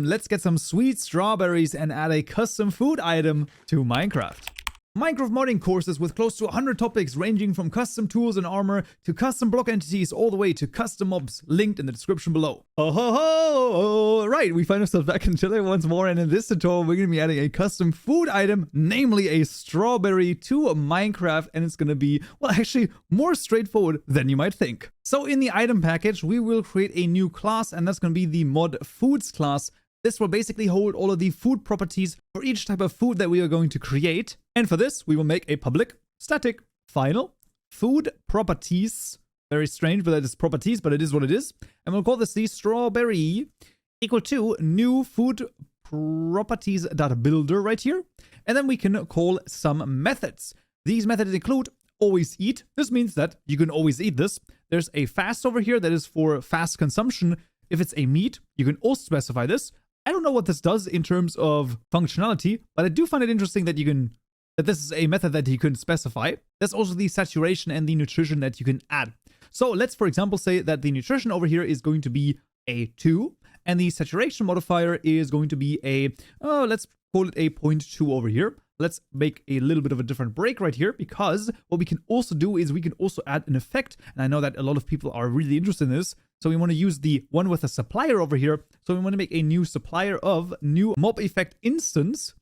Let's get some sweet strawberries and add a custom food item to Minecraft. Minecraft modding courses with close to 100 topics ranging from custom tools and armor to custom block entities all the way to custom mobs, linked in the description below. Oh ho ho! Right, we find ourselves back in Chile once more, and in this tutorial we're going to be adding a custom food item, namely a strawberry, to Minecraft, and it's going to be, well, actually more straightforward than you might think. So in the item package we will create a new class, and that's going to be the mod foods class. This will basically hold all of the food properties for each type of food that we are going to create. And for this, we will make a public static final food properties. Very strange, but that is properties, but it is what it is. And we'll call this the strawberry equal to new food properties.builder right here. And then we can call some methods. These methods include always eat. This means that you can always eat this. There's a fast over here that is for fast consumption. If it's a meat, you can also specify this. I don't know what this does in terms of functionality, but I do find it interesting that this is a method that you can specify. There's also the saturation and the nutrition that you can add. So let's, for example, say that the nutrition over here is going to be a 2, and the saturation modifier is going to be a, let's call it a 0.2 over here. Let's make a little bit of a different break right here, because what we can also do is we can also add an effect. And I know that a lot of people are really interested in this. So we want to use the one with a supplier over here. So we want to make a new supplier of new mob effect instance,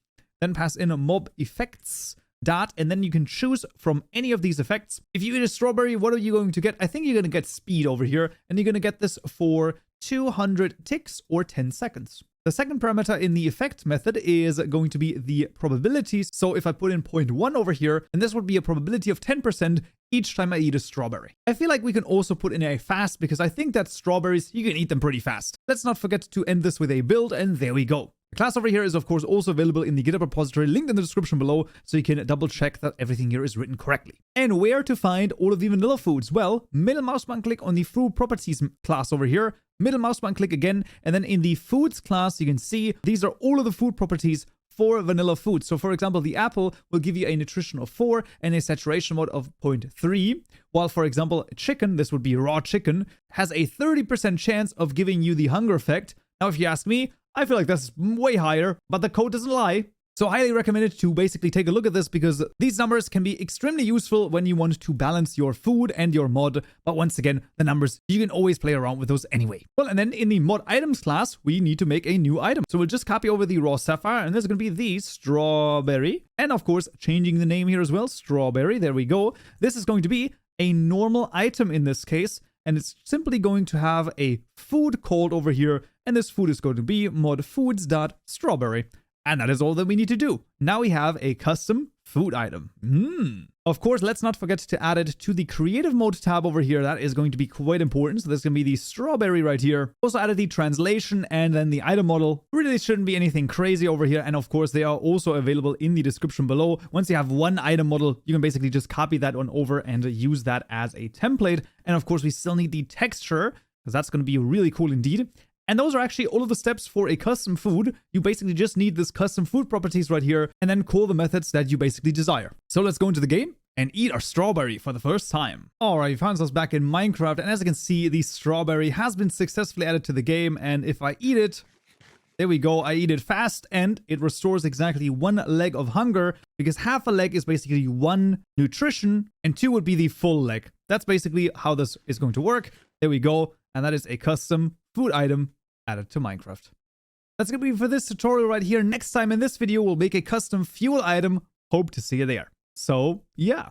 then pass in a mob effects dot, and then you can choose from any of these effects. If you eat a strawberry, what are you going to get? I think you're going to get speed over here, and you're going to get this for 200 ticks or 10 seconds. The second parameter in the effect method is going to be the probabilities. So if I put in 0.1 over here, and this would be a probability of 10% each time I eat a strawberry. I feel like we can also put in a fast, because I think that strawberries, you can eat them pretty fast. Let's not forget to end this with a build, and there we go. The class over here is of course also available in the GitHub repository linked in the description below, so you can double check that everything here is written correctly. And where to find all of the vanilla foods? Well, middle mouse button click on the food properties class over here, middle mouse button click again, and then in the foods class you can see these are all of the food properties for vanilla food. So for example, the apple will give you a nutrition of 4 and a saturation mode of 0.3, while for example chicken, this would be raw chicken, has a 30% chance of giving you the hunger effect. Now if you ask me, I feel like that's way higher, but the code doesn't lie. So I highly recommend it to basically take a look at this, because these numbers can be extremely useful when you want to balance your food and your mod. But once again, the numbers, you can always play around with those anyway. Well, and then in the mod items class, we need to make a new item. So we'll just copy over the raw sapphire, and this is going to be the strawberry. And of course, changing the name here as well, strawberry. There we go. This is going to be a normal item in this case. And it's simply going to have a food called over here. And this food is going to be mod foods.strawberry. And that is all that we need to do. Now we have a custom food item. Of course, let's not forget to add it to the creative mode tab over here. That is going to be quite important. So this is going to be the strawberry right here. Also added the translation and then the item model. Really shouldn't be anything crazy over here. And of course, they are also available in the description below. Once you have one item model, you can basically just copy that one over and use that as a template. And of course, we still need the texture, because that's going to be really cool indeed. And those are actually all of the steps for a custom food. You basically just need this custom food properties right here, and then call the methods that you basically desire. So let's go into the game and eat our strawberry for the first time. Alright, we found ourselves back in Minecraft, and as you can see, the strawberry has been successfully added to the game. And if I eat it, there we go, I eat it fast, and it restores exactly 1 leg of hunger, because half a leg is basically 1 nutrition, and 2 would be the full leg. That's basically how this is going to work. There we go, and that is a custom food item added to Minecraft. That's gonna be for this tutorial right here. Next time in this video, we'll make a custom fuel item. Hope to see you there. So, yeah.